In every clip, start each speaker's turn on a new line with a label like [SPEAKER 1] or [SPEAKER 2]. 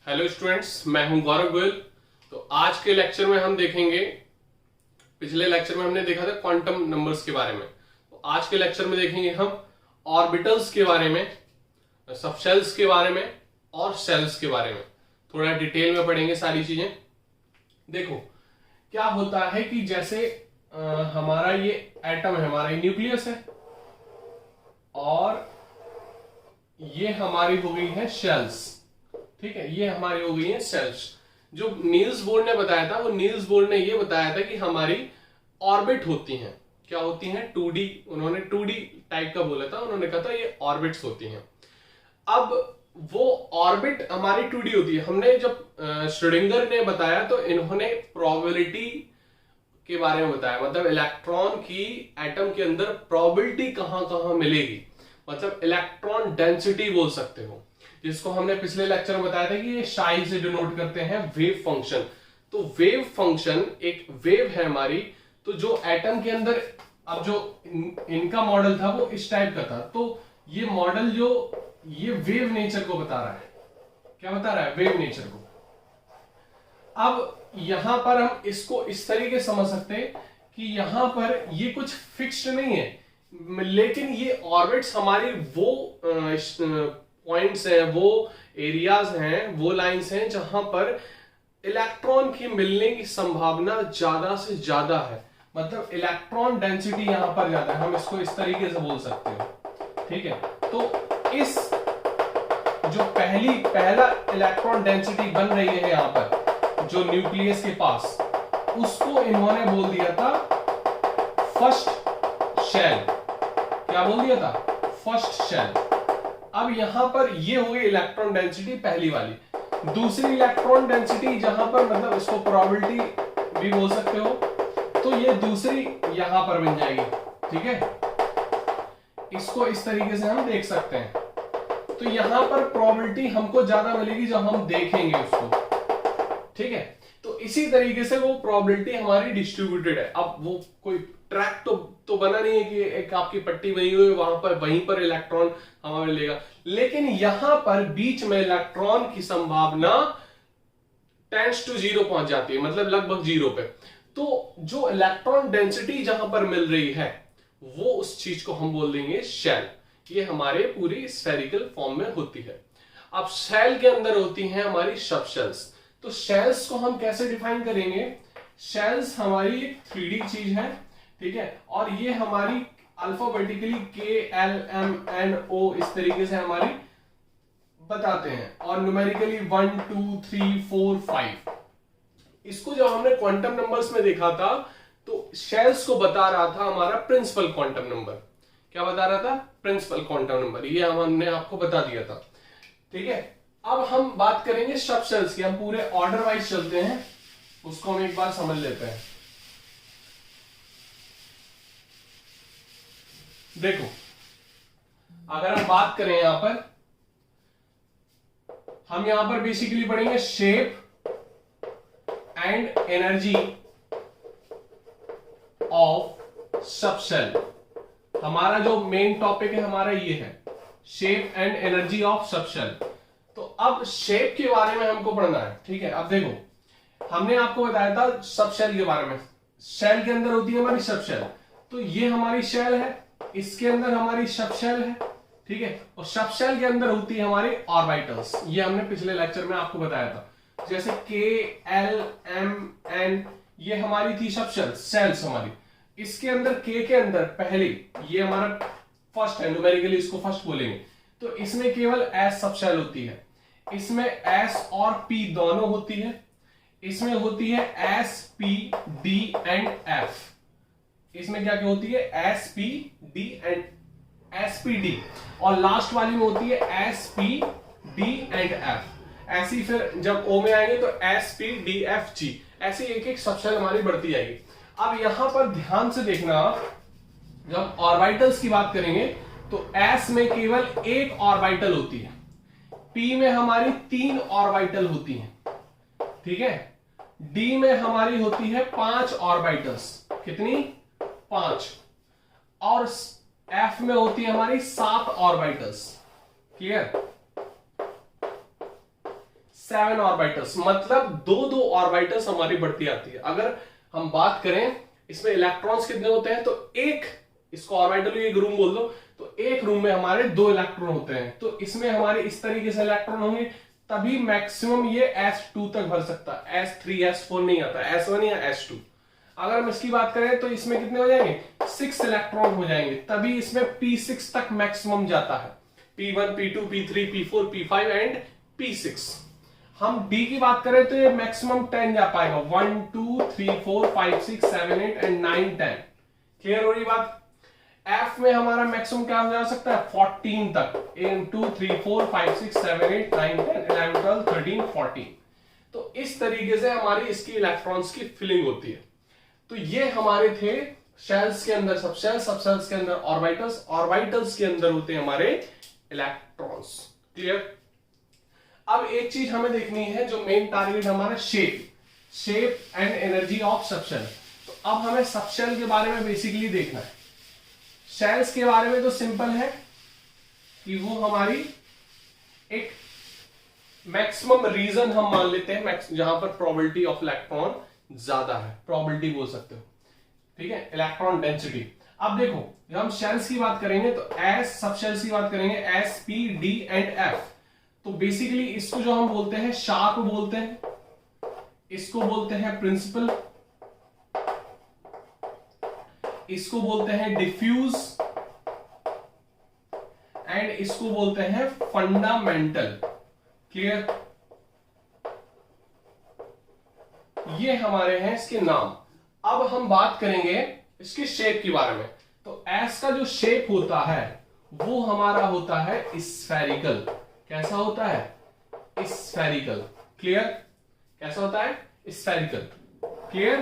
[SPEAKER 1] Hello students, मैं हूं गौरव गोयल। तो आज के लेक्चर में हम देखेंगे, पिछले लेक्चर में हमने देखा था क्वांटम नंबर्स के बारे में। तो आज के लेक्चर में देखेंगे हम ऑर्बिटल्स के बारे में, सबशेल्स के बारे में और शेल्स के बारे में। थोड़ा डिटेल में पढ़ेंगे सारी चीजें। देखो क्या होता है कि जैसे हमारा ये एटम है, हमारा ये न्यूक्लियस है और ये हमारी हो गई है शेल्स। ठीक है, ये हमारी हो गई है सेल्स। जो नील्स बोर ने बताया था, वो नील्स बोर ने ये बताया था कि हमारी ऑर्बिट होती हैं। क्या होती हैं? 2D। उन्होंने 2D टाइप का बोला था, उन्होंने कहा था ये ऑर्बिट्स होती हैं। अब वो ऑर्बिट हमारी 2D होती है। हमने जब श्रोडिंगर ने बताया तो इन्होंने प्रोबेबिलिटी के बारे में बताया, मतलब इलेक्ट्रॉन की एटम के अंदर प्रोबेबिलिटी कहां कहां मिलेगी, मतलब इलेक्ट्रॉन डेंसिटी बोल सकते हो, जिसको हमने पिछले लेक्चर में बताया था कि ये शाई से डिनोट करते हैं वेव फंक्शन। तो वेव फंक्शन एक वेव है हमारी। तो जो एटम के अंदर, अब जो इनका मॉडल था वो इस टाइप का था, तो ये मॉडल जो ये वेव नेचर को बता रहा है। क्या बता रहा है? वेव नेचर को। अब यहां पर हम इसको इस तरीके से समझ सकते हैं कि यहां पर ये कुछ फिक्स्ड नहीं है, लेकिन ये ऑर्बिट्स हमारी वो पॉइंट्स हैं, वो एरियाज हैं, वो लाइंस हैं जहां पर इलेक्ट्रॉन की मिलने की संभावना ज्यादा से ज्यादा है, मतलब इलेक्ट्रॉन डेंसिटी यहां पर ज्यादा है। हम इसको इस तरीके से बोल सकते हैं। ठीक है, तो इस जो पहला इलेक्ट्रॉन डेंसिटी बन रही है यहां पर जो न्यूक्लियस के पास, उसको इन्होंने बोल दिया था फर्स्ट शेल। क्या बोल दिया था? First shell. अब यहां पर ये हो गई इलेक्ट्रॉन डेंसिटी पहली वाली। दूसरी इलेक्ट्रॉन डेंसिटी जहां पर, मतलब इसको प्रोबेबिलिटी भी बोल सकते हो, तो ये दूसरी यहां पर बन जाएगी। ठीक है, इसको इस तरीके से हम देख सकते हैं। तो यहां पर प्रोबेबिलिटी हमको ज्यादा मिलेगी जब हम देखेंगे उसको। ठीक है, तो इसी तरीके से वो प्रोबेबिलिटी हमारी डिस्ट्रीब्यूटेड है। अब वो कोई ट्रैक तो बना नहीं है कि एक आपकी पट्टी बनी हुई है, वहां पर वहीं पर इलेक्ट्रॉन हमें मिलेगा, लेकिन यहां पर बीच में इलेक्ट्रॉन की संभावना टेंड्स टू 0 पहुंच जाती है, मतलब लगभग 0 पे। तो जो इलेक्ट्रॉन डेंसिटी जहां पर मिल रही है वो उस चीज को हम बोल देंगे शेल। ये हमारे पूरी स्फेरिकल फॉर्म में होती है। अब शेल के अंदर होती हैं हमारी सबशेल्स। तो शेल्स को हम कैसे डिफाइन करेंगे? शेल्स हमारी एक 3D चीज है। ठीक है, और ये हमारी अल्फाबेटिकली KLMNO इस तरीके से हमारी बताते हैं, और न्यूमेरिकली 1 2 3 4 5। इसको जब हमने क्वांटम नंबर्स में देखा था तो शेल्स को बता रहा था हमारा प्रिंसिपल क्वांटम नंबर। क्या बता रहा था? Principal quantum number. ये हमने आपको बता दिया था। ठीक है, अब हम बात करेंगे सबशेल्स की। हम पूरे ऑर्डर वाइज चलते हैं, उसको हम एक बार समझ लेते हैं। देखो, अगर हम बात करें यहां पर, हम यहां पर बेसिकली पढ़ेंगे shape and energy of subshell. हमारा जो मेन टॉपिक है हमारा ये है, shape and energy of subshell. तो अब शेप के बारे में हमको पढ़ना है। ठीक है, अब देखो हमने आपको बताया था सबशेल के बारे में। शेल के अंदर होती है हमारी सबशेल। तो ये हमारी शेल है, इसके अंदर हमारी सबशेल है। ठीक है, और सबशेल के अंदर होती है हमारी ऑर्बिटल्स। ये हमने पिछले लेक्चर में आपको बताया था। जैसे KLMN, ये हमारी थी सबशेल, सेल्स हमारी। इसके अंदर के अंदर पहली, ये हमारा फर्स्ट है, न्यूमेरिकली इसको फर्स्ट बोलेंगे। तो इसमें केवल S सबशेल होती है। इसमें S और P दोनों होती है। इसमें होती है S P D and F। इसमें क्या क्या होती है? S P D and SPD, और लास्ट वाली में होती है SP D एंड F। ऐसी फिर जब O में आएंगे तो SP D F G, ऐसी एक एक सबशेल हमारी बढ़ती जाएगी। अब यहां पर ध्यान से देखना, जब ऑर्बिटल्स की बात करेंगे तो S में केवल एक ऑर्बिटल होती है, P में हमारी 3 ऑर्बिटल होती हैं। ठीक है, D में हमारी होती है 5 ऑर्बिटल्स। कितनी? 5। और F में होती है हमारी 7 ऑर्बिटल्स। क्लियर? 7 ऑर्बिटल्स, मतलब दो ऑर्बिटल्स हमारी बढ़ती आती है। अगर हम बात करें इसमें इलेक्ट्रॉन्स कितने होते हैं, तो एक, इसको ऑर्बिटल एक रूम बोल दो, तो एक रूम में हमारे 2 इलेक्ट्रॉन होते हैं, तो इसमें हमारे इस तरीके से इलेक्ट्रॉन होंगे, तभी मैक्सिमम ये S2 तक भर सकता है, S3 S4 नहीं आता, S1 या S2। अगर हम इसकी बात करें तो इसमें कितने हो जाएंगे, 6 इलेक्ट्रॉन हो जाएंगे, तभी इसमें P6 तक मैक्सिमम जाता है, P1 P2 P3 P4 P5 and P6। हम D की बात करें तो ये मैक्सिमम 10 जा पाएगा, 1 2 3 4 5 6 7 8 एंड 9 10। क्लियर हो रही बात। F में हमारा मैक्सिमम क्या जा सकता है, 14 तक, 1 2 3 4 5 6 7 8 9 10 11 12 13 14। तो इस तरीके से हमारी इसकी इलेक्ट्रॉन्स की फिलिंग होती है। तो ये हमारे थे शेल्स के अंदर सबशेल, सबशेल्स के अंदर ऑर्बिटल्स, ऑर्बिटल्स के अंदर होते हैं हमारे इलेक्ट्रॉन्स। क्लियर। अब एक चीज हमें देखनी है, जो मेन टारगेट हमारा shape and energy of subshell. तो अब हमें सबशेल के बारे में बेसिकली देखना है। शेल्स के बारे में तो सिंपल है कि वो हमारी एक मैक्सिमम रीजन हम मान लेते हैं, जहां पर प्रोबेबिलिटी ऑफ इलेक्ट्रॉन ज्यादा है, प्रोबेबिलिटी बोल सकते हो, ठीक है, इलेक्ट्रॉन डेंसिटी। अब देखो जब हम शेल्स की बात करेंगे तो एस, सब शेल्स की बात करेंगे S P D and F। तो बेसिकली इसको जो हम बोलते हैं शार्प बोलते हैं, इसको बोलते हैं प्रिंसिपल, इसको बोलते हैं डिफ्यूज एंड इसको बोलते हैं फंडामेंटल। क्लियर। ये हमारे हैं इसके नाम। अब हम बात करेंगे इसके शेप के बारे में। तो एस का जो शेप होता है वो हमारा होता है स्फेरिकल। कैसा होता है, स्फेरिकल। क्लियर। कैसा होता है, स्फेरिकल। क्लियर।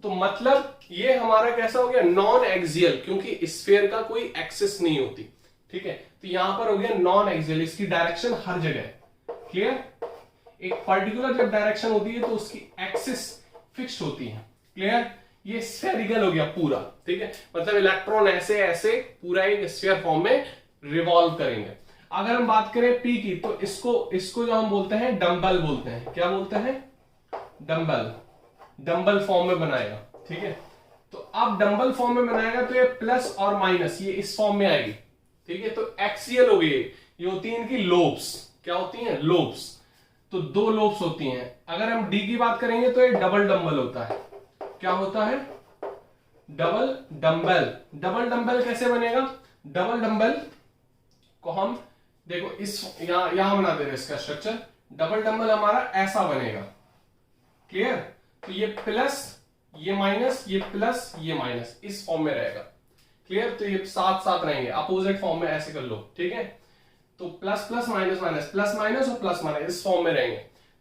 [SPEAKER 1] तो मतलब ये हमारा कैसा हो गया, नॉन एक्सियल, क्योंकि स्फीयर का कोई एक्सिस नहीं होती, ठीक है। तो यहां पर हो गया नॉन एक्सियल, इसकी डायरेक्शन हर जगह। क्लियर। एक पर्टिकुलर जब डायरेक्शन होती है तो उसकी एक्सिस फिक्स्ड होती है। क्लियर। ये स्फेरिकल हो गया पूरा, ठीक है, मतलब इलेक्ट्रॉन ऐसे ऐसे पूरा एक स्फीयर फॉर्म में रिवॉल्व करेंगे। अगर हम बात करें पी की, तो इसको जो हम बोलते हैं डंबल बोलते हैं। क्या बोलते हैं, डंबल। डंबल फॉर्म में बनाएगा, ठीक है। तो अब डंबल फॉर्म में बनाएगा तो ये प्लस और माइनस ये इस फॉर्म में आएगी, ठीक है। तो एक्सियल हो गई, ये होती है इनकी लोब्स। क्या होती हैं, लोब्स। तो 2 लोब्स होती हैं। अगर हम डी की बात करेंगे तो ये डबल डंबल होता है। क्या होता है, डबल डंबल। डबल डंबल कैसे बनेगा, डबल डंबल को हम देखो इस यहां बना दे रहे इसका स्ट्रक्चर। डबल डंबल हमारा ऐसा बनेगा। क्लियर। तो ये प्लस, ये माइनस, ये प्लस, ये माइनस, इस फॉर्म में रहेगा। क्लियर। तो ये साथ साथ रहेंगे, अपोजिट फॉर्म में ऐसे कर लो, ठीक है। तो plus plus minus minus, plus minus और प्लस माइनस इस फॉर्म में रहेंगे।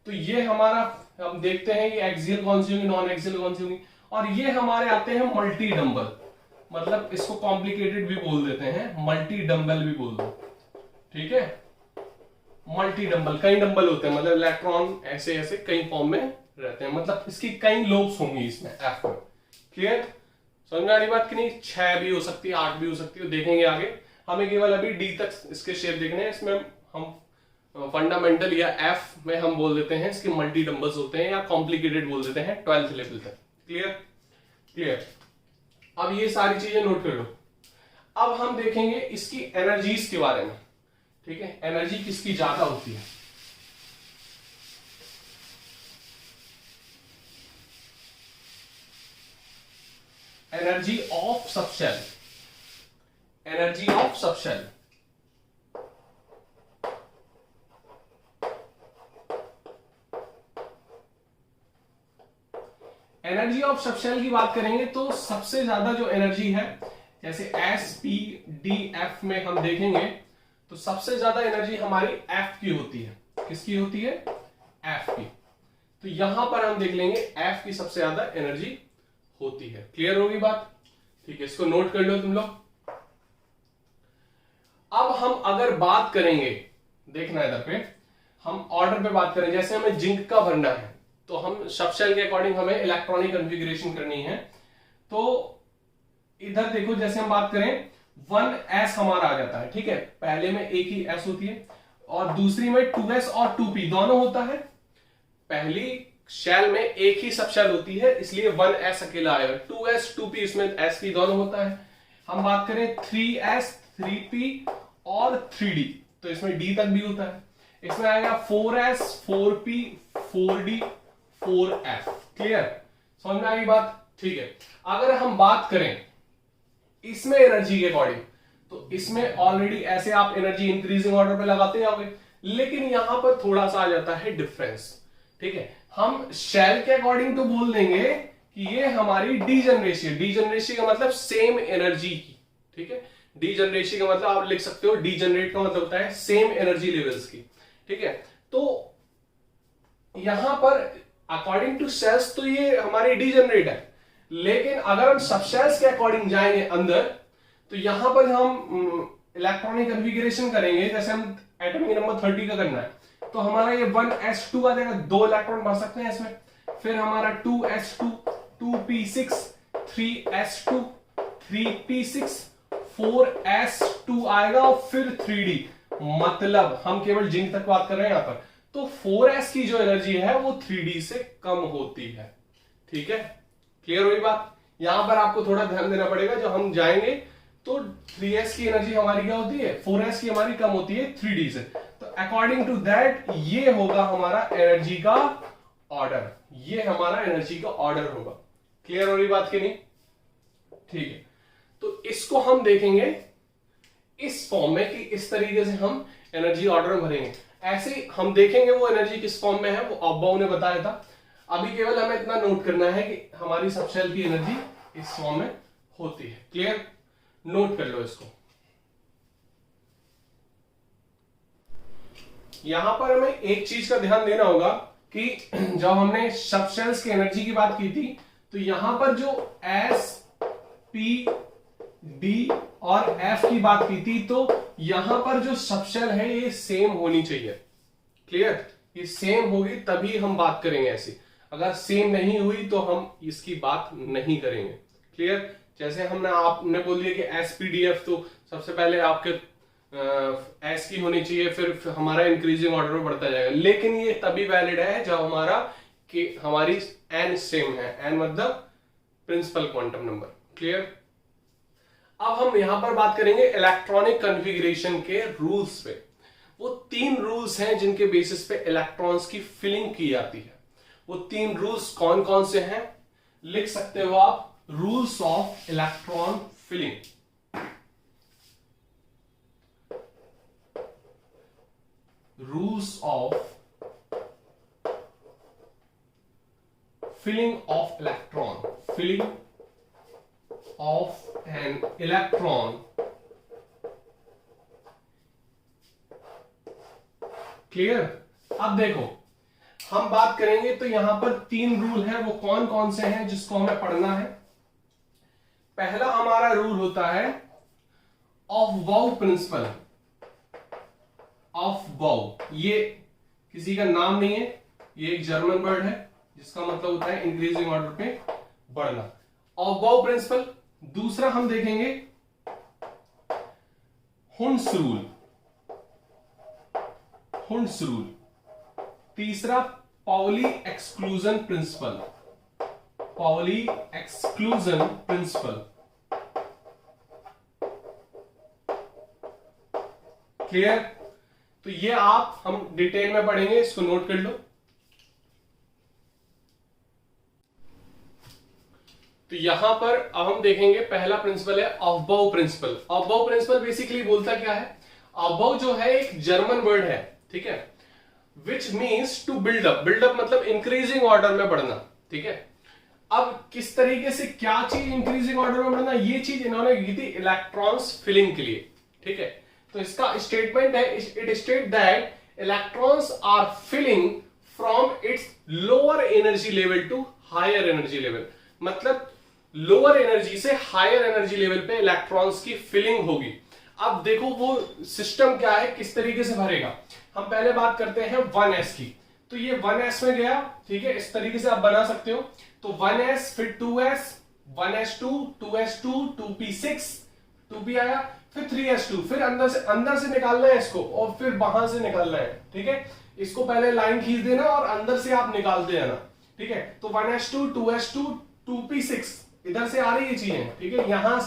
[SPEAKER 1] तो ये हमारा हम देखते हैं ये एक्सियल कौन सी होंगी, नॉन एक्सियल कौन सी होंगी। और ये हमारे आते हैं मल्टी डंबल, मतलब इसको कॉम्प्लिकेटेड भी बोल देते हैं, मल्टी डंबल भी बोल दो, ठीक है। मल्टी डंबल, कई डंबल होते हैं, मतलब इलेक्ट्रॉन ऐसे ऐसे कई फॉर्म में रहते हैं, मतलब इसकी कई लोब्स होंगी इसमें एफ में। क्लियर। समझ में आ रही बात कि नहीं। 6 भी हो सकती है, 8 भी हो सकती है, देखेंगे आगे। हमें केवल अभी डी तक इसके शेप देखने हैं। इसमें हम फंडामेंटल या एफ में हम बोल देते हैं इसके मल्टी डंबल्स होते हैं, या कॉम्प्लिकेटेड बोल देते हैं 12th लेवल तक। क्लियर। क्लियर। अब ये सारी चीजें नोट कर लो। अब हम देखेंगे इसकी एनर्जीज के बारे में, ठीक है। एनर्जी किसकी ज्यादा होती है, energy of subshell. Energy of subshell, energy of subshell की बात करेंगे तो सबसे ज्यादा जो एनर्जी है, जैसे एस पी डी एफ में हम देखेंगे तो सबसे ज्यादा एनर्जी हमारी एफ की होती है। किसकी होती है, एफ की। तो यहां पर हम देख लेंगे एफ की सबसे ज्यादा एनर्जी होती है। क्लियर होगी बात, ठीक है। इसको नोट कर लो तुम लोग। अब हम अगर बात करेंगे, देखना इधर पे, हम ऑर्डर पे बात करें, जैसे हमें जिंक का भरना है तो हम सबशेल के अकॉर्डिंग हमें इलेक्ट्रॉनिक कॉन्फ़िगरेशन करनी है। तो इधर देखो, जैसे हम बात करें 1s हमारा आ जाता है, ठीक है। पहले में एक ही s होती है, और दूसरी में 2s और 2p दोनों होता है। पहली शेल में एक ही सब शेल होती है, इसलिए 1s अकेला आएगा। 2s 2p इसमें sp दोनों होता है। हम बात करें 3s 3p और 3d, तो इसमें d तक भी होता है। इसमें आएगा 4s 4p 4d 4f। Clear, समझ में आ गई बात? ठीक है। अगर हम बात करें इसमें एनर्जी के अकॉर्डिंग, तो इसमें ऑलरेडी ऐसे आप एनर्जी इंक्रीजिंग ऑर्डर पे लगाते जाओगे, लेकिन यहां पर थोड़ा सा आ जाता है डिफरेंस। ठीक है, हम शेल के अकॉर्डिंग तो बोल देंगे कि ये हमारी डीजनरेसी, डीजनरेसी का मतलब सेम एनर्जी की। ठीक है, डीजनरेसी का मतलब आप लिख सकते हो, डीजनरेट का मतलब होता है सेम एनर्जी लेवल्स की। ठीक है, तो यहां पर अकॉर्डिंग टू सेल्स तो ये हमारी डीजनरेट है, लेकिन अगर हम सबसेल्स के अकॉर्डिंग जाएंगे अंदर, तो यहां पर हम इलेक्ट्रॉनिक कन्फिगरेशन करेंगे। जैसे हम एटॉमिक नंबर 30 का करना है, तो हमारा ये 1s2 आ जाएगा, 2 इलेक्ट्रॉन भर सकते हैं इसमें। फिर हमारा 2s2 2p6 3s2 3p6 4s2 आएगा, और फिर 3d, मतलब हम केवल जिंक तक बात कर रहे हैं यहां पर। तो 4s की जो एनर्जी है वो 3d से कम होती है। ठीक है, क्लियर हुई बात? यहां पर आपको थोड़ा ध्यान देना पड़ेगा, जब हम जाएंगे तो 3s की एनर्जी हमारी क्या होती है, 4s की हमारी कम होती है 3d से। तो अकॉर्डिंग टू दैट ये होगा हमारा एनर्जी का ऑर्डर, ये हमारा एनर्जी का ऑर्डर होगा। क्लियर हो रही बात की नहीं? ठीक है, तो इसको हम देखेंगे इस फॉर्म में कि इस तरीके से हम एनर्जी ऑर्डर में भरेंगे। ऐसे हम देखेंगे वो एनर्जी किस फॉर्म में है, वो अब्बाऊ ने बताया था। अभी केवल हमें इतना नोट करना है कि हमारी सबसेल की एनर्जी इस फॉर्म में होती है। क्लियर, नोट कर लो इसको। यहां पर हमें एक चीज का ध्यान देना होगा कि जब हमने सबसेल्स की एनर्जी की बात की थी, तो यहां पर जो S P D और F की बात की थी, तो यहां पर जो सबसेल है ये सेम होनी चाहिए। क्लियर, ये सेम होगी तभी हम बात करेंगे ऐसी। अगर सेम नहीं हुई तो हम इसकी बात नहीं करेंगे। क्लियर, जैसे हमने आपने बोल दिया कि SPDF, तो सबसे पहले आपके एस की होनी चाहिए, फिर हमारा इंक्रीजिंग ऑर्डर में बढ़ता जाएगा। लेकिन ये तभी वैलिड है जब हमारी एन सेम है, एन मतलब प्रिंसिपल क्वांटम नंबर। क्लियर, अब हम यहां पर बात करेंगे इलेक्ट्रॉनिक कन्फिग्रेशन के रूल्स पे। वो 3 रूल्स हैं जिनके बेसिस पे इलेक्ट्रॉन्स की फिलिंग की जाती है। वो 3 रूल्स कौन कौन से हैं, लिख सकते हो आप, rules of electron filling. Rules of filling of electron, filling of an electron. Clear, अब देखो हम बात करेंगे तो यहां पर 3 रूल हैं, वो कौन कौन से हैं जिसको हमें पढ़ना है। पहला हमारा रूल होता है ऑफ बाउ प्रिंसिपल। ऑफ बाउ, ये किसी का नाम नहीं है, ये एक जर्मन वर्ड है जिसका मतलब होता है इंक्रीजिंग ऑर्डर पे बढ़ना। ऑफ बाउ प्रिंसिपल। दूसरा हम देखेंगे हुंड्स रूल, हुंड्स रूल। तीसरा Pauli exclusion principle, Pauli exclusion principle. Clear, तो ये आप हम डिटेल में पढ़ेंगे, इसको नोट कर लो। तो यहां पर अब हम देखेंगे पहला प्रिंसिपल है ऑफबाउ प्रिंसिपल। ऑफबाउ प्रिंसिपल बेसिकली बोलता क्या है, ऑफबाउ जो है एक जर्मन वर्ड है, ठीक है, which means to build up. Build up मतलब इंक्रीजिंग ऑर्डर में बढ़ना। ठीक है, अब किस तरीके से क्या चीज इंक्रीजिंग ऑर्डर में बढ़ना, ये चीज इन्होंने की थी इलेक्ट्रॉन्स फिलिंग के लिए। ठीक है, तो इसका स्टेटमेंट है, it state that electrons are filling from its lower energy level to higher energy level. मतलब लोअर एनर्जी से हायर एनर्जी लेवल पे इलेक्ट्रॉन्स की फिलिंग होगी। अब देखो वो सिस्टम क्या है, किस तरीके से भरेगा। हम पहले बात करते हैं 1s की। तो ये 1s में गया, ठीक है, इस तरीके से आप बना सकते हो। तो 1s, फिर 2s, 1s2, 2s2, 2p6, 2p आया, फिर 3s2, फिर अंदर से निकालना है इसको और फिर बाहर से निकालना है, ठीक है। इसको पहले लाइन खींच देना और अंदर से आप निकालते जाना, ठीक है। तो 1s2, 2s2, 2p6 इधर से आ रही है चीजें, ठीक है, यहां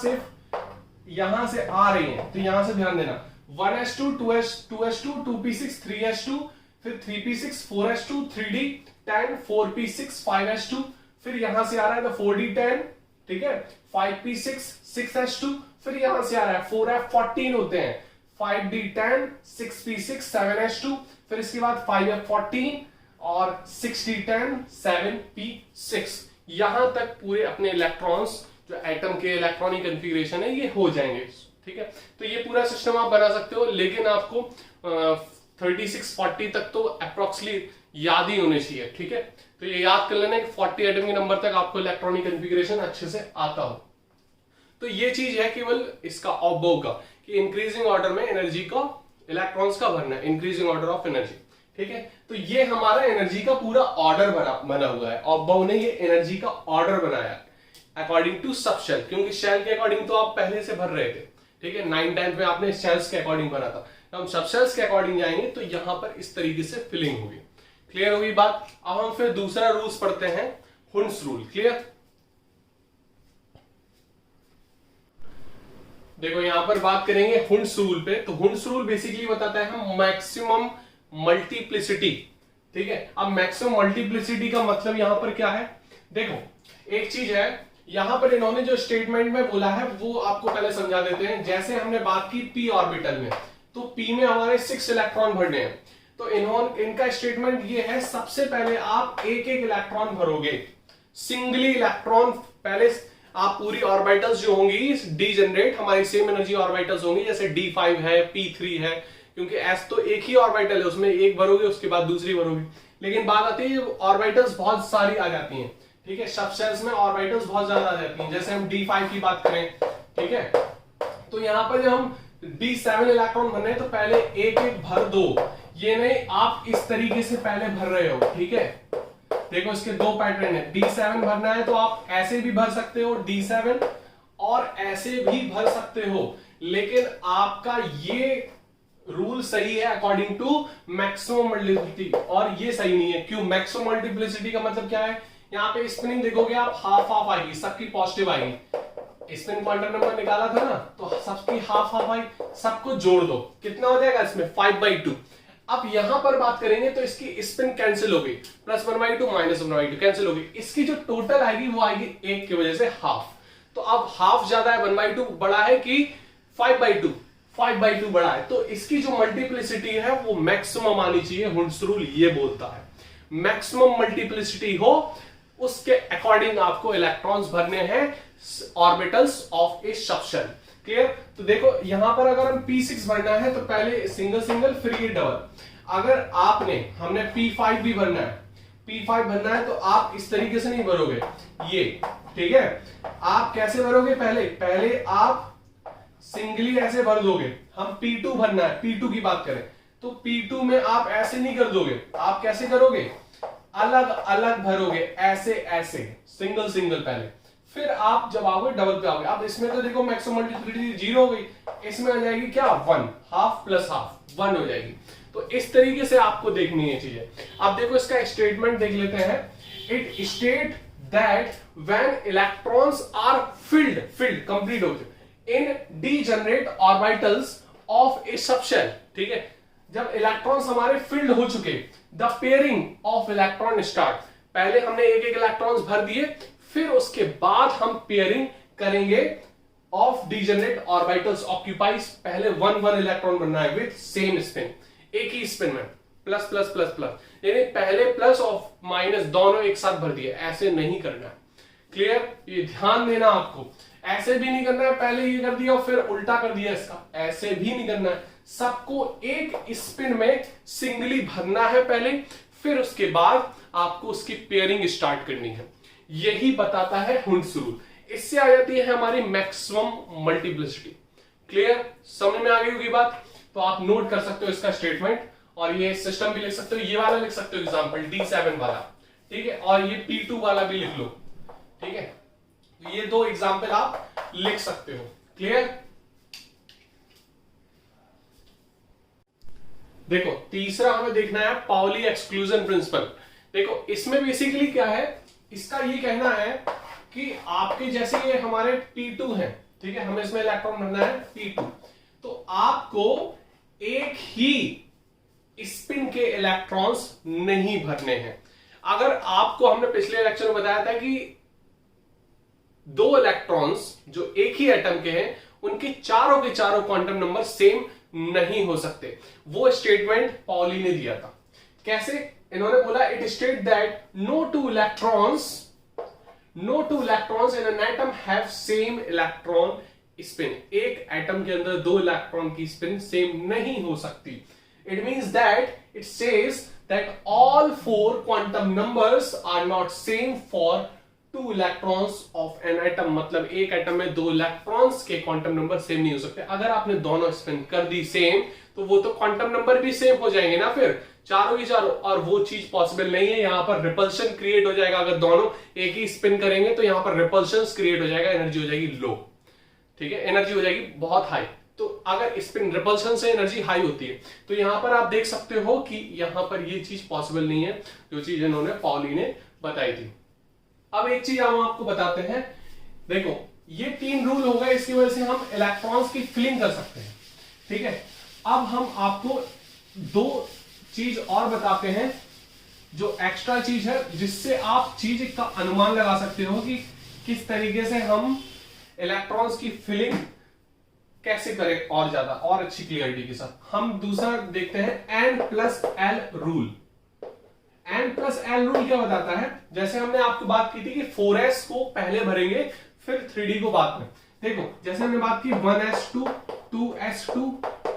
[SPEAKER 1] से आ रही है, तो यहां से ध्यान देना। 1s2, 2s2, 2p6, 3s2, फिर 3p6, 4s2, 3d10, 4p6, 5s2, फिर यहां से आ रहा है तो 4d10, ठीक है, 5p6, 6s2, फिर यहां से आ रहा है 4f14 होते हैं, 5d10, 6p6, 7s2, फिर इसके बाद 5f14 और 6d10, 7p6। यहां तक पूरे अपने इलेक्ट्रॉन्स जो एटम के इलेक्ट्रॉनिक कॉन्फ़िगरेशन है ये हो जाएंगे, ठीक है। तो ये पूरा सिस्टम आप बना सकते हो, लेकिन आपको 36-40 तक तो अप्रोक्सीमेटली याद ही होने चाहिए, ठीक है। तो ये याद कर लेना कि 40 एटम के नंबर तक आपको इलेक्ट्रॉनिक कॉन्फ़िगरेशन अच्छे से आता हो। तो ये चीज है केवल इसका ऑब्बो का कि इंक्रीजिंग ऑर्डर में एनर्जी का इलेक्ट्रॉन्स का भरना, इंक्रीजिंग ऑर्डर ऑफ एनर्जी, ठीक है। तो ये हमारा एनर्जी का पूरा ऑर्डर बना हुआ है। ऑब्बो ने ये एनर्जी का ऑर्डर बनाया अकॉर्डिंग टू सब शेल, क्योंकि शेल के अकॉर्डिंग तो आप पहले से भर रहे थे, ठीक है। 9-10 में आपने शेल्स के अकॉर्डिंग भरा था, हम सब शेल्स के अकॉर्डिंग जाएंगे तो यहां पर इस तरीके से फिलिंग होगी। क्लियर होगी बात। अब हम फिर दूसरा रूल्स पढ़ते हैं, हुंड्स रूल। क्लियर। देखो यहां पर बात करेंगे हुंड्स रूल पे। तो हुंड्स रूल बेसिकली बताता है हम मैक्सिमम मल्टीप्लिसिटी, ठीक है। अब मैक्सिमम मल्टीप्लिसिटी का मतलब यहां पर क्या है, देखो एक चीज है, यहां पर इन्होंने जो स्टेटमेंट में बोला है वो आपको पहले समझा देते हैं। जैसे हमने बात की पी ऑर्बिटल में, तो पी में हमारे 6 इलेक्ट्रॉन भरने हैं, तो इनका स्टेटमेंट ये है, सबसे पहले आप एक एक इलेक्ट्रॉन भरोगे, सिंगली इलेक्ट्रॉन। पहले आप पूरी ऑर्बिटल्स जो होंगी डीजनरेट हमारी सेम एनर्जी ऑर्बिटल्स होंगी, जैसे D5 है, P3 है, क्योंकि S तो एक ही ऑर्बिटल है, उसमें एक भरोगे उसके बाद दूसरी भरोगे। लेकिन बात आती है ऑर्बिटल्स बहुत सारी आ जाती हैं, ठीक है, सब शेल्स में ऑर्बिटल्स बहुत ज्यादा आ जाती हैं। जैसे हम D5 की बात करें, ठीक है, तो यहां पर जब हम D7 इलेक्ट्रॉन भर रहे हैं तो पहले एक एक भर दो, ये नहीं आप इस तरीके से पहले भर रहे हो, ठीक है। देखो इसके दो पैटर्न है, D7 भरना है तो आप ऐसे भी भर सकते हो D7 और ऐसे भी भर सकते हो, लेकिन आपका ये रूल सही है अकॉर्डिंग टू मैक्सिमम मल्टीप्लिसिटी और ये सही नहीं है। क्यों? मैक्सिमम मल्टीप्लिसिटी का मतलब क्या है, यहाँ पे स्पिनिंग देखोगे आप हाफ हाफ आएगी, सबकी पॉजिटिव आएगी। स्पिन क्वांटम नंबर निकाला था ना, तो सबकी हाफ हाफ आई, सबको जोड़ दो, कितना हो जाएगा इसमें 5/2। अब यहां पर बात करेंगे तो इसकी स्पिन कैंसिल होगी, +1/2 -1/2 कैंसिल होगी, इसकी जो टोटल आएगी वो आएगी 1 की वजह से हाफ। तो अब हाफ ज्यादा है, 1/2 बड़ा है कि 5/2? 5/2 बड़ा है, तो इसकी जो मल्टीप्लिसिटी है वो मैक्सिमम आनी चाहिए। हुंड्स रूल ये बोलता है मैक्सिमम मल्टीप्लिसिटी हो, उसके अकॉर्डिंग आपको इलेक्ट्रॉन्स भरने हैं orbitals of a subshell. Clear? तो देखो यहां पर अगर हम P6 भरना है तो पहले सिंगल सिंगल फिर ये डबल। अगर हमने P5 भी भरना है, P5 भरना है तो आप इस तरीके से नहीं भरोगे, ये, ठीक है। आप कैसे भरोगे, पहले आप सिंगली ऐसे भर दोगे। हम P2 भरना है, P2 की बात करें तो P2 में आप ऐसे नहीं कर दोगे, आप कैसे करोगे, अलग अलग भरोगे, ऐसे ऐसे सिंगल सिंगल पहले, फिर आप जब आओगे डबल पे आओगे। अब इसमें तो देखो मैक्सिमम मल्टीप्लिसिटी 0 हो गई, इसमें आ जाएगी क्या 1, हाफ प्लस हाफ 1 हो जाएगी। तो इस तरीके से आपको देखनी है चीजें। अब देखो इसका स्टेटमेंट देख लेते हैं। It state that when electrons are filled complete हो in degenerate orbitals of a subshell, ठीक है, जब इलेक्ट्रॉन्स हमारे फिल्ड हो चुके, the pairing of electron start. पहले हमने एक एक इलेक्ट्रॉन्स भर दिए, फिर उसके बाद हम पेयरिंग करेंगे ऑफ डीजनरेट ऑर्बिटल्स ऑक्यूपाइज। पहले 1 इलेक्ट्रॉन बनना है विद सेम स्पिन, एक ही स्पिन में प्लस प्लस प्लस प्लस, यानी पहले प्लस और माइनस दोनों एक साथ भर दिए, ऐसे नहीं करना है। क्लियर? ये ध्यान देना आपको, ऐसे भी नहीं करना है पहले ये कर दिया और फिर उल्टा कर दिया इसका, ऐसे भी नहीं करना है। सबको एक स्पिन में सिंगली भरना है पहले, फिर उसके बाद आपको उसकी पेयरिंग स्टार्ट करनी है। यही बताता है हुंड्स रूल। इससे आ जाती है हमारी मैक्सिमम मल्टीप्लिसिटी। क्लियर? समझ में आ गई होगी बात? तो आप नोट कर सकते हो इसका स्टेटमेंट, और ये सिस्टम भी लिख सकते हो, ये वाला लिख सकते हो एग्जांपल D7 वाला, ठीक है, और ये P2 वाला भी लिख लो, ठीक है। तो ये दो एग्जांपल आप लिख सकते हो। क्लियर? देखो तीसरा हमें देखना है पाउली एक्सक्लूजन प्रिंसिपल। देखो इसमें बेसिकली क्या है, इसका ये कहना है कि आपके जैसे ये हमारे P2 है, ठीक है, हमें इसमें इलेक्ट्रॉन भरना है P2, तो आपको एक ही स्पिन के इलेक्ट्रॉन्स नहीं भरने हैं। अगर आपको हमने पिछले लेक्चर में बताया था कि दो इलेक्ट्रॉन्स जो एक ही एटम के हैं उनके चारों के चारों क्वांटम नंबर सेम नहीं हो सकते, वो स्टेटमेंट पॉली ने दिया था। कैसे? इन्होंने बोला it state that no two electrons in an atom have same electron spin. एक एटम के अंदर दो इलेक्ट्रॉन की स्पिन सेम नहीं हो सकती। It means that it says that all four quantum numbers are not same for two electrons of an atom. मतलब एक एटम में दो इलेक्ट्रॉन्स के क्वांटम नंबर सेम नहीं हो सकते। अगर आपने दोनों स्पिन कर दी सेम तो वो तो क्वांटम नंबर भी सेम हो जाएंगे ना, फिर चारों ही चारों, और वो चीज पॉसिबल नहीं है। यहां पर रिपल्शन क्रिएट हो जाएगा। अगर दोनों एक ही स्पिन करेंगे तो यहां पर रिपल्शन क्रिएट हो जाएगा, एनर्जी हो जाएगी लो, ठीक है, एनर्जी हो जाएगी बहुत हाई। तो अगर स्पिन रिपल्शन से एनर्जी हाई होती है तो यहां पर आप देख सकते हो कि यहां पर ये चीज पॉसिबल नहीं है, जो चीज इन्होंने पॉली ने बताई थी। अब एक चीज हम आपको बताते हैं, देखो ये तीन रूल हो गए, इसकी वजह से हम इलेक्ट्रॉन्स की फिलिंग कर सकते हैं, ठीक है। अब हम आपको दो चीज और बताते हैं जो एक्स्ट्रा चीज है, जिससे आप चीज का अनुमान लगा सकते हो कि किस तरीके से हम इलेक्ट्रॉन्स की फिलिंग कैसे करें और ज्यादा और अच्छी क्लियरिटी के साथ। हम दूसरा देखते हैं N+L रूल। N+L रूल क्या बताता है? जैसे हमने आपको बात की थी कि 4s को पहले भरेंगे फिर 3d को बाद में। देखो जैसे हमने बात की 1s2 2s2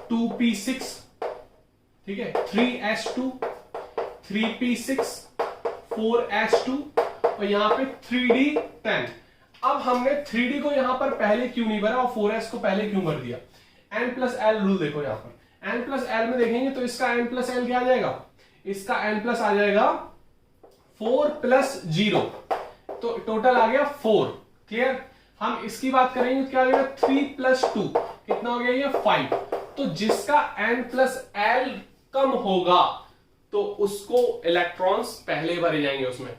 [SPEAKER 1] 2p6, ठीक है, 3s2 3p6 4s2 और यहां पे 3d10। अब हमने 3d को यहां पर पहले क्यों नहीं भरा और 4s को पहले क्यों भर दिया? N+L रूल देखो यहां पर N+L में देखेंगे तो इसका N+L क्या आ जाएगा? इसका N+ आ जाएगा 4 + 0, तो टोटल आ गया 4। क्लियर? हम इसकी बात करेंगे तो क्या आ जाएगा 3 + 2, कितना हो गया ये 5। तो जिसका N+L कम होगा तो उसको इलेक्ट्रॉन्स पहले भरे जाएंगे उसमें।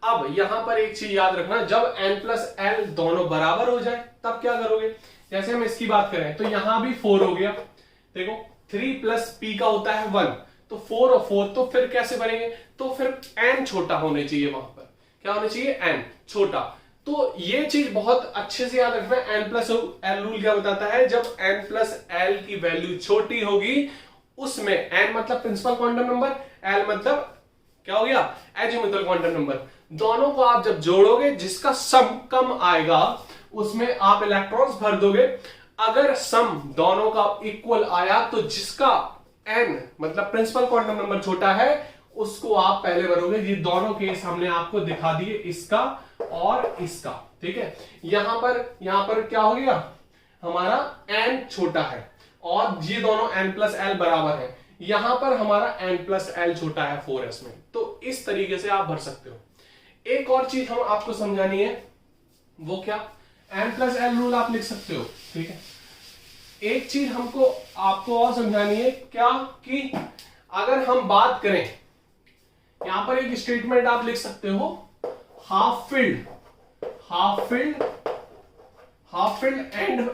[SPEAKER 1] अब यहां पर एक चीज याद रखना, जब N+L दोनों बराबर हो जाए तब क्या करोगे? जैसे हम इसकी बात करें तो यहां भी 4 हो गया, देखो 3 + p का होता है 1, तो 4 और 4, तो फिर कैसे बनेंगे? तो फिर n छोटा होने चाहिए, वहां पर क्या होना चाहिए? n छोटा। तो ये चीज बहुत अच्छे से याद रखना। N+L रूल क्या बताता है? जब N+L की वैल्यू छोटी होगी उसमें n मतलब प्रिंसिपल क्वांटम नंबर, L मतलब क्या हो गया? Azimuthal quantum number. दोनों को आप जब जोड़ोगे जिसका सम कम आएगा उसमें आप इलेक्ट्रॉन्स भर दोगे। अगर सम दोनों का इक्वल आया तो जिसका n मतलब प्रिंसिपल क्वांटम नंबर छोटा है उसको आप पहले भरोगे। ये दोनों केस हमने आपको दिखा दिए, इसका और इसका, ठीक है। यहां पर क्या हो गया? हमारा n छोटा है और ये दोनों N+L बराबर है। यहां पर हमारा N+L छोटा है 4s में। तो इस तरीके से आप भर सकते हो। एक और चीज हम आपको समझानी है, वो क्या? N+L रूल आप लिख सकते हो, ठीक है। एक चीज हमको आपको और समझानी है, क्या कि अगर हम बात करें, यहां पर एक स्टेटमेंट आप लिख सकते हो, half filled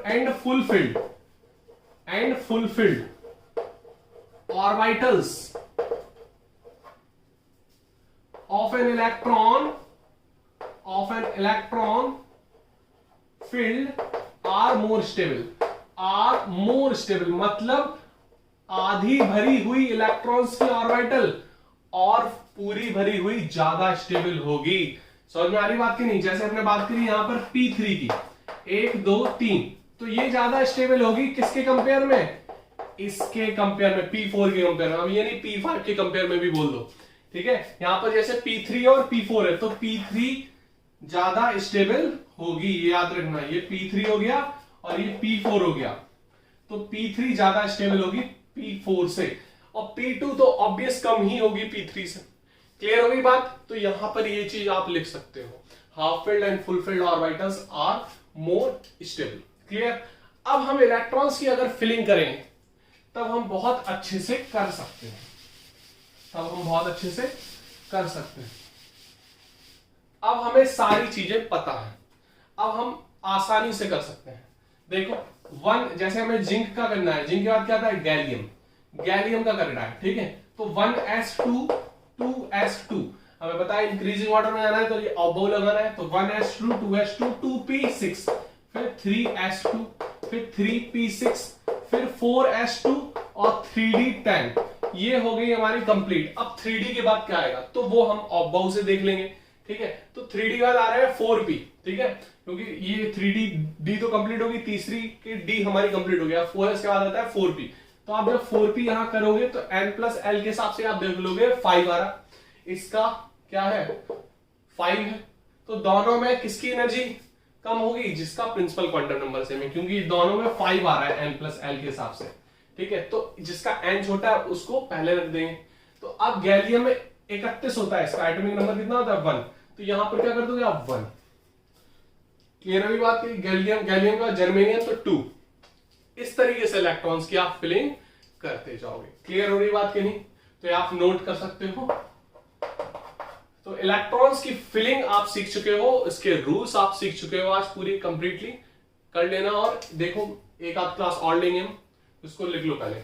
[SPEAKER 1] and full field orbitals of an electron filled are more stable, मतलब आधी भरी हुई इलेक्ट्रॉन्स की ऑर्बिटल और पूरी भरी हुई ज्यादा स्टेबल होगी। समझ में आ रही बात की नहीं? जैसे हमने बात करी यहां पर P3 की 1 2 3, तो ये ज्यादा स्टेबल होगी किसके कंपेयर में? इसके कंपेयर में, P4 के कंपेयर में। अब ये नहीं P5 के कंपेयर में भी बोल दो, ठीक है। यहां पर जैसे P3 और P4 है तो P3 ज्यादा स्टेबल होगी, ये याद रखना। ये P3 हो गया और ये P4 हो गया, तो P3 ज्यादा स्टेबल होगी P4 से, और P2 तो ऑब्वियस कम ही होगी P3 से। क्लियर होगी बात? तो यहां पर ये चीज आप लिख सकते हो, half filled and full filled orbitals are more stable. Clear? अब हम इलेक्ट्रॉन्स की अगर फिलिंग करें तब हम बहुत अच्छे से कर सकते हैं, अब हमें सारी चीजें पता है, अब हम आसानी से कर सकते हैं। देखो 1 जैसे हमें जिंक का करना है, जिंक के बाद क्या आता है गैलियम का करना है, ठीक है। तो 1s2 2s2, हमें पता है इंक्रीजिंग ऑर्डर में जाना है तो ये ऑब्बो लगाना है, तो 1s2 2s2 2p6, फिर 3s2, फिर 3p6, फिर 4s2 और 3d10। ये हो गई हमारी कंप्लीट। अब 3d के बाद क्या आएगा तो वो हम ऑब्बो से देख लेंगे, ठीक है। तो 3d के बाद आ रहा है 4p, ठीक है, क्योंकि ये 3d तो कंप्लीट होगी, तीसरी की d हमारी कंप्लीट हो गया, 4s के बाद आता है 4p। तो आप जब 4p यहां करोगे तो n प्लस l के हिसाब से आप देख लोगे 5 आ रहा, इसका क्या है 5 है। तो दोनों में किसकी एनर्जी कम होगी, जिसका प्रिंसिपल क्वांटम नंबर सेम है, क्योंकि दोनों में 5 आ रहा है n प्लस l के हिसाब से, ठीक है। तो जिसका n छोटा है उसको पहले रख देंगे। तो अब गैलियम में 31 होता है, इसका एटॉमिक नंबर कितना होता है 1, तो यहां पर क्या कर दोगे आप 1। क्लियर अभी बात की, गैलियम का जर्मेनियम तो 2। इस तरीके से इलेक्ट्रॉन्स की आप फिलिंग करते जाओगे। क्लियर हो रही बात कि नहीं, तो आप नोट कर सकते हो। तो इलेक्ट्रॉन्स की फिलिंग आप सीख चुके हो, इसके रूल्स आप सीख चुके हो, आज पूरी कंप्लीटली कर लेना। और देखो एक आध क्लास और लेंगे हम, इसको लिख लो पहले।